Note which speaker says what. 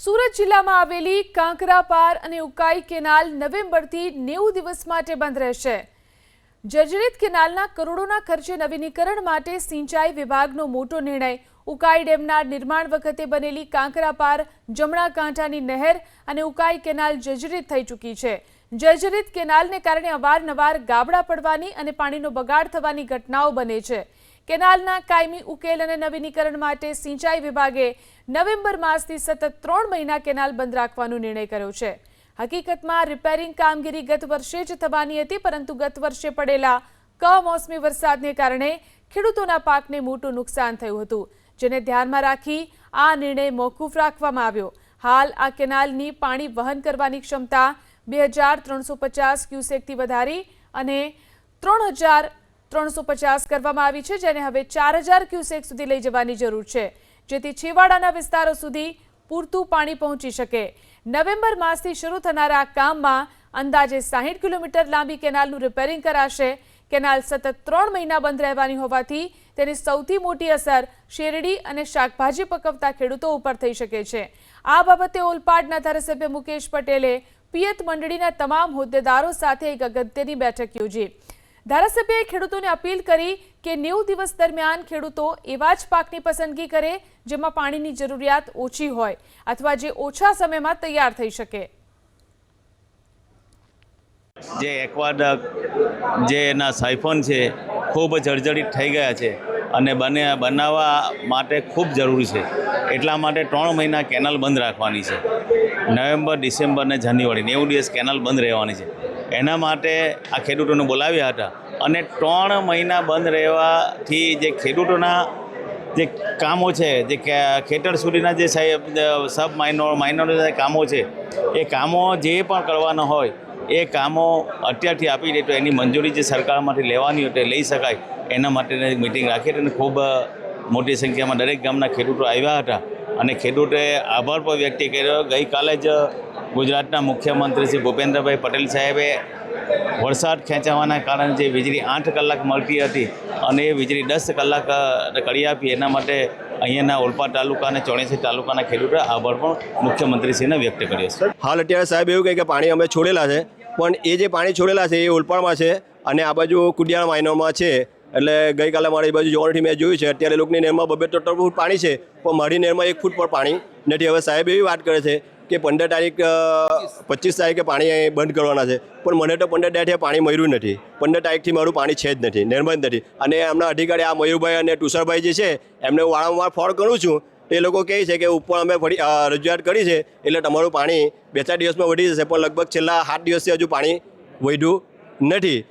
Speaker 1: સુરત જિલ્લામાં આવેલી કાંકરાપાર અને ઉકાઈ કેનાલ નવેમ્બરથી 90 દિવસ માટે બંધ રહેશે। જર્જરિત કેનાલના કરોડોના ખર્ચે નવીનીકરણ માટે સિંચાઈ વિભાગનો મોટો નિર્ણય। ઉકાઈ ડેમના નિર્માણ વખતે બનેલી કાંકરાપાર જમણા કાંઠાની નહેર અને ઉકાઈ કેનાલ જર્જરિત થઈ ચૂકી છે। જર્જરિત કેનાલને કારણે અવારનવાર ગાબડા પડવાની અને પાણીનો બગાડ થવાની ઘટનાઓ બને છે। કેનાલના કાયમી ઉકેલ અને નવીનીકરણ માટે સિંચાઈ વિભાગે નવેમ્બર માસથી સતત 3 મહિના કેનાલ બંધ રાખવાનો નિર્ણય કર્યો છે। હકીકતમાં રિપેરિંગ કામગીરી ગત વર્ષે જ થવાની હતી, પરંતુ ગત વર્ષે પડેલા કમોસમી વરસાદને કારણે ખેડૂતોના પાકને મોટું નુકસાન થયું હતું, જેને ધ્યાનમાં રાખી આ નિર્ણય મોકૂફ રાખવામાં આવ્યો। હાલ આ કેનાલની પાણી વહન કરવાની ક્ષમતા 2350 ક્યુસેકથી વધારી અને 3350 કરવામાં આવી છે, જેને હવે 4000 ક્યુસેક સુધી લઈ જવાની જરૂર છે, જેથી છેવાડાના વિસ્તારો સુધી પૂરતું પાણી પહોંચી શકે। નવેમ્બર માસથી શરૂ થનારા આ કામમાં અંદાજે 60 કિલોમીટર લાંબી કેનાલનું રિપેરિંગ કરાશે। કેનાલ સતત 3 મહિના બંધ રહેવાની હોવાથી તેની સૌથી મોટી અસર શેરડી અને શાકભાજી પકવતા ખેડૂતો ઉપર થઈ શકે છે। આ બાબતે ઓલપાડના ધારાસભ્ય મુકેશ પટેલે પિયત મંડળીના તમામ હોદ્દેદારો સાથે એક અગત્યની બેઠક યોજી। ધારાસભ્યએ ખેડૂતોને અપીલ કરી કે 90 દિવસ દરમિયાન ખેડૂતો એવા જ પાકની પસંદગી કરે જેમાં પાણીની જરૂરિયાત ઓછી હોય અથવા જે ઓછા સમયમાં તૈયાર થઈ શકે।
Speaker 2: જે એક્વાડક્ટ જે એના સાયફોન છે ખૂબ જર્જરિત થઈ ગયા છે અને બનાવવા માટે ખૂબ જરૂરી છે, એટલા માટે 3 મહિના કેનાલ બંધ રાખવાની છે। નવેમ્બર, ડિસેમ્બર અને જાન્યુઆરી 90 દિવસ કેનાલ બંધ રહેવાની છે। એના માટે આ ખેડૂતોને બોલાવ્યા હતા અને 3 મહિના બંધ રહેવાથી જે ખેડૂતોના જે કામો છે, જે ખેતર સુધીના જે સબ માઇનોર કામો છે, એ કામો જે પણ કરવાના હોય એ કામો અત્યારથી આપી દે તો એની મંજૂરી જે સરકારમાંથી લેવાની હોય તે લઈ શકાય। એના માટેની એક મિટિંગ રાખી અને ખૂબ મોટી સંખ્યામાં દરેક ગામના ખેડૂતો આવ્યા હતા અને ખેડૂતોએ આભાર પણ વ્યક્ત કર્યો। ગઈકાલે જ ગુજરાતના મુખ્યમંત્રી શ્રી ભૂપેન્દ્રભાઈ પટેલ સાહેબે વરસાદ ખેંચાવાના કારણે જે વીજળી 8 કલાક મળતી હતી અને એ વીજળી 10 કલાક કરી આપી। એના માટે અહીંયાના ઓલપાડ તાલુકા અને 84 તાલુકાના ખેડૂતોએ આભાર પણ મુખ્યમંત્રીશ્રીને વ્યક્ત કર્યો છે।
Speaker 3: હાલ અત્યારે સાહેબ એવું કહે કે પાણી અમે છોડેલા છે, પણ એ જે પાણી છોડેલા છે એ ઓલપાડમાં છે અને આ બાજુ કુડિયાણા માઇનોમાં છે। એટલે ગઈકાલે મારી બાજુ જોવાથી મેં જોયું છે, અત્યારે લોકોની નહેરમાં 2-3 ફૂટ પાણી છે, પણ મારી નહેરમાં 1 ફૂટ પણ પાણી નથી। હવે સાહેબ એવી વાત કરે છે કે 25 તારીખે પાણી બંધ કરવાના છે, પણ મને તો 15 તારીખે પાણી મળ્યું નથી। 15 તારીખથી મારું પાણી છે જ નથી, નહેરમાં જ નથી। અને એમના અધિકારી આ મયુરભાઈ અને તુષારભાઈ જે છે એમને વારંવાર ફોન કરું છું, તો એ લોકો કહે છે કે ઉપર અમે ફરી રજૂઆત કરી છે એટલે તમારું પાણી 2-4 દિવસમાં વધી જશે, પણ લગભગ છેલ્લા 7 દિવસથી હજુ પાણી વધ્યું નથી।